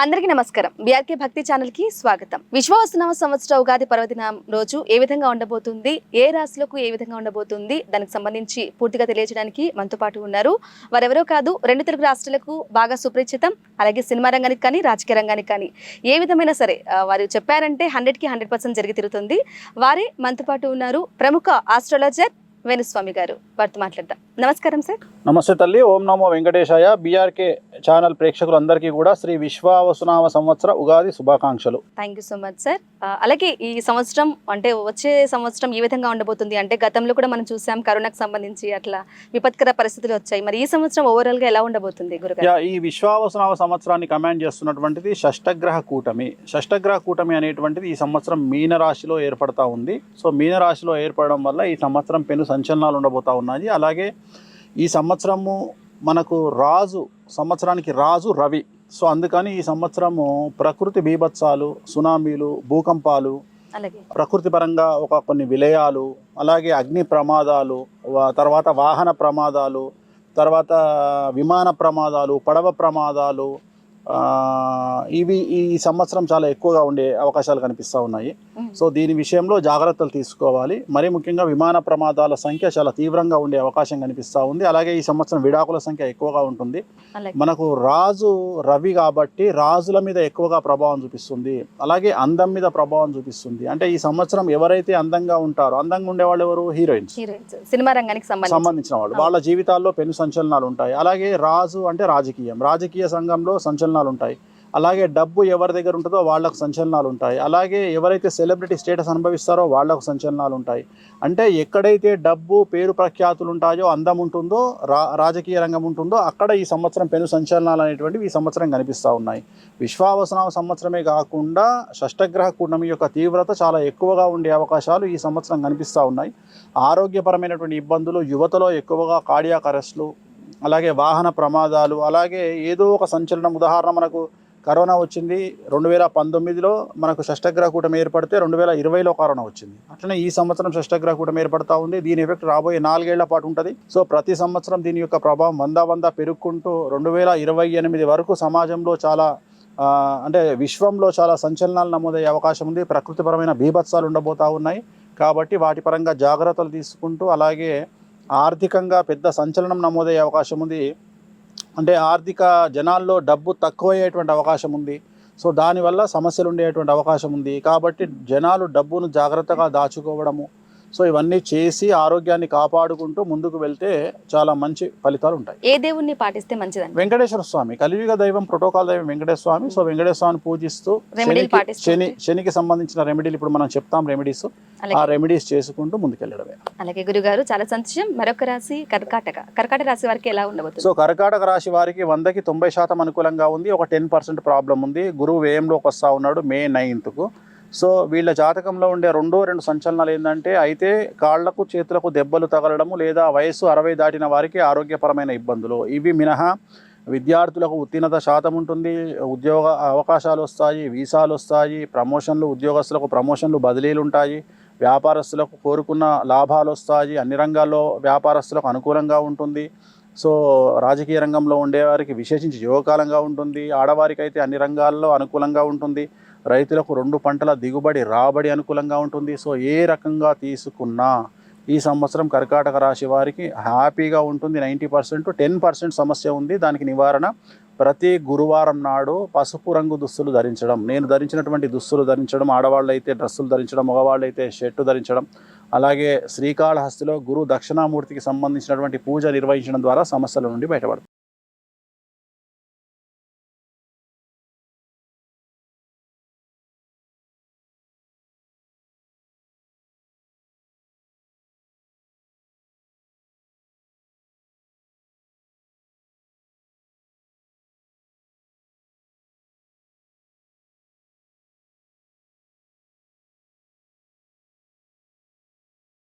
అందరికీ నమస్కారం. బీఆర్కే భక్తి ఛానల్ కి స్వాగతం. విశ్వావసునామ సంవత్సర ఉగాది పర్వదినం రోజు ఏ విధంగా ఉండబోతుంది, ఏ రాశులకు ఏ విధంగా ఉండబోతుంది, దానికి సంబంధించి పూర్తిగా తెలియజేయడానికి మనతో పాటు ఉన్నారు. వారెవరో కాదు, రెండు తెలుగు రాష్ట్రాలకు బాగా సుపరిచితం, అలాగే సినిమా రంగానికి కానీ రాజకీయ రంగానికి కానీ ఏ విధమైన సరే వారు చెప్పారంటే 100కి 100% జరిగి తిరుగుతుంది. వారే మనతో పాటు ఉన్నారు ప్రముఖ ఆస్ట్రాలజర్ వేణుస్వామి గారు. వారితో మాట్లాడదాం. నమస్కారం సార్. నమస్తే తల్లి. ఓం నమో వెంకటేశాయ. బీఆర్కే ఛానల్ ప్రేక్షకులందరికీ కూడా శ్రీ విశ్వావసునామ సంవత్సర ఉగాది శుభాకాంక్షలు. Thank you so much sir. అలాగే ఈ సంవత్సరం అంటే వచ్చే సంవత్సరం ఈ విధంగా ఉండబోతుంది అంటే గతంలో కూడా మనం చూసాం కరోనాకు సంబంధించి అట్లా విపత్కర పరిస్థితులు వచ్చాయి. మరి ఈ సంవత్సరం ఓవరాల్ గా ఎలా ఉండబోతుంది గురుగారు? ఈ విశ్వావసునామ సంవత్సరాన్ని కమాండ్ చేస్తున్నటువంటిది షష్టగ్రహ కూటమి. షష్టగ్రహ కూటమి అనేటువంటిది ఈ సంవత్సరం మీన రాశిలో ఏర్పడతా ఉంది. సో మీన రాశిలో ఏర్పడడం వల్ల ఈ సంవత్సరం పెను సంచలనాలు ఉండబోతా ఉన్నాయి. అలాగే ఈ సంవత్సరము మనకు సంవత్సరానికి రాజు రవి. సో అందుకని ఈ సంవత్సరము ప్రకృతి బీభత్సాలు, సునామీలు, భూకంపాలు, ప్రకృతి పరంగా కొన్ని విలయాలు, అలాగే అగ్ని ప్రమాదాలు, తర్వాత వాహన ప్రమాదాలు, తర్వాత విమాన ప్రమాదాలు, పడవ ప్రమాదాలు, ఇవి ఈ సంవత్సరం చాలా ఎక్కువగా ఉండే అవకాశాలు కనిపిస్తూ ఉన్నాయి. సో దీని విషయంలో జాగ్రత్తలు తీసుకోవాలి. మరీ ముఖ్యంగా విమాన ప్రమాదాల సంఖ్య చాలా తీవ్రంగా ఉండే అవకాశం కనిపిస్తూ ఉంది. అలాగే ఈ సంవత్సరం విడాకుల సంఖ్య ఎక్కువగా ఉంటుంది. మనకు రాజు రవి కాబట్టి రాజుల మీద ఎక్కువగా ప్రభావం చూపిస్తుంది, అలాగే అందం మీద ప్రభావం చూపిస్తుంది. అంటే ఈ సంవత్సరం ఎవరైతే అందంగా ఉంటారో, అందంగా ఉండేవాళ్ళు ఎవరు? హీరోయిన్స్, సినిమా రంగానికి సంబంధించిన వాళ్ళు. వాళ్ళ జీవితాల్లో పెను సంచలనాలు ఉంటాయి. అలాగే రాజు అంటే రాజకీయ సంఘంలో సంచలనాలు ఉంటాయి. అలాగే డబ్బు ఎవరి దగ్గర ఉంటుందో వాళ్లకు సంచలనాలు ఉంటాయి. అలాగే ఎవరైతే సెలబ్రిటీ స్టేటస్ అనుభవిస్తారో వాళ్లకు సంచలనాలు ఉంటాయి. అంటే ఎక్కడైతే డబ్బు, పేరు, ప్రఖ్యాతులు ఉంటాయో, అందం ఉంటుందో, రాజకీయ రంగం ఉంటుందో అక్కడ ఈ సంవత్సరం పెను సంచలనాలు అనేటువంటివి ఈ సంవత్సరం కనిపిస్తూ ఉన్నాయి. విశ్వావసునామ సంవత్సరమే కాకుండా షష్టగ్రహ కూటమి యొక్క తీవ్రత చాలా ఎక్కువగా ఉండే అవకాశాలు ఈ సంవత్సరం కనిపిస్తూ ఉన్నాయి. ఆరోగ్యపరమైనటువంటి ఇబ్బందులు, యువతలో ఎక్కువగా కార్డియాక్ అరెస్టులు, అలాగే వాహన ప్రమాదాలు, అలాగే ఏదో ఒక సంచలనం. ఉదాహరణ, మనకు కరోనా వచ్చింది 2019లో, మనకు షష్టగ్రహ కూటమి ఏర్పడితే 2020లో కరోనా వచ్చింది. అట్లనే ఈ సంవత్సరం షష్టగ్రహ కూటమి ఏర్పడతా ఉంది. దీని ఎఫెక్ట్ రాబోయే 4 ఏళ్ల పాటు ఉంటుంది. సో ప్రతి సంవత్సరం దీని యొక్క ప్రభావం వంద పెరుగుకుంటూ 2028 వరకు సమాజంలో చాలా అంటే విశ్వంలో చాలా సంచలనాలు నమోదయ్యే అవకాశం ఉంది. ప్రకృతిపరమైన బీభత్సాలు ఉండబోతూ ఉన్నాయి. కాబట్టి వాటి పరంగా జాగ్రత్తలు తీసుకుంటూ, అలాగే ఆర్థికంగా పెద్ద సంచలనం నమోదయ్యే అవకాశం ఉంది. అంటే ఆర్థిక జనాల్లో డబ్బు తక్కువయ్యేటువంటి అవకాశం ఉంది. సో దానివల్ల సమస్యలు ఉండేటువంటి అవకాశం ఉంది. కాబట్టి జనాలు డబ్బును జాగ్రత్తగా దాచుకోవడము, సో ఇవన్నీ చేసి ఆరోగ్యాన్ని కాపాడుకుంటూ ముందుకు వెళ్తే చాలా మంచి ఫలితాలు ఉంటాయి. ఏ దేవుణ్ణి పాటిస్తే మంచిదండి? వెంకటేశ్వర స్వామి, కలియుగ దైవం, ప్రోటోకాల్ దైవం వెంకటేశ్వర స్వామి. సో వెంకటేశ్వర స్వామిని పూజిస్తూ శనికి సంబంధించిన రెమెడీలు ఇప్పుడు మనం చెప్తాం. రెమెడీస్, ఆ రెమెడీస్ చేసుకుంటూ ముందుకెళ్ళడమే. అలాగే గురుగారు, చాలా సంతోషం. మరొక రాశి కర్కాటక రాశి వారికి ఎలా ఉండబోతుంది? సో కర్కాటక రాశి వారికి 100కి 90% అనుకూలంగా ఉంది. ఒక 10% ప్రాబ్లం ఉంది. గురువు వ్యయంలోకి వస్తూ ఉన్నాడు మే 9కు. సో వీళ్ళ జాతకంలో ఉండే రెండు సంచలనాలు ఏంటంటే, అయితే కాళ్లకు చేతులకు దెబ్బలు తగలడము, లేదా వయసు 60 దాటిన వారికి ఆరోగ్యపరమైన ఇబ్బందులు. ఇవి మినహా విద్యార్థులకు ఉత్తీర్ణత శాతం ఉంటుంది, ఉద్యోగ అవకాశాలు వస్తాయి, వీసాలు వస్తాయి, ప్రమోషన్లు, ఉద్యోగస్తులకు ప్రమోషన్లు, బదిలీలు ఉంటాయి, వ్యాపారస్తులకు కోరుకున్న లాభాలు వస్తాయి, అన్ని రంగాల్లో వ్యాపారస్తులకు అనుకూలంగా ఉంటుంది. సో రాజకీయ రంగంలో ఉండేవారికి విశేషించి యోగకాలంగా ఉంటుంది. ఆడవారికి అయితే అన్ని రంగాల్లో అనుకూలంగా ఉంటుంది. రైతులకు 2 పంటల దిగుబడి, రాబడి అనుకూలంగా ఉంటుంది. సో ఏ రకంగా తీసుకున్నా ఈ సంవత్సరం కర్కాటక రాశి వారికి హ్యాపీగా ఉంటుంది. 90%. 10% సమస్య ఉంది. దానికి నివారణ ప్రతి గురువారం నాడు పసుపు రంగు దుస్తులు ధరించడం. నేను ధరించినటువంటి దుస్తులు ధరించడం, ఆడవాళ్ళు అయితే డ్రెస్సులు ధరించడం, మగవాళ్ళు అయితే షర్టు ధరించడం. అలాగే శ్రీకాళహస్తిలో గురు దక్షిణామూర్తికి సంబంధించినటువంటి పూజ నిర్వహించడం ద్వారా సమస్యల నుండి బయటపడతాం.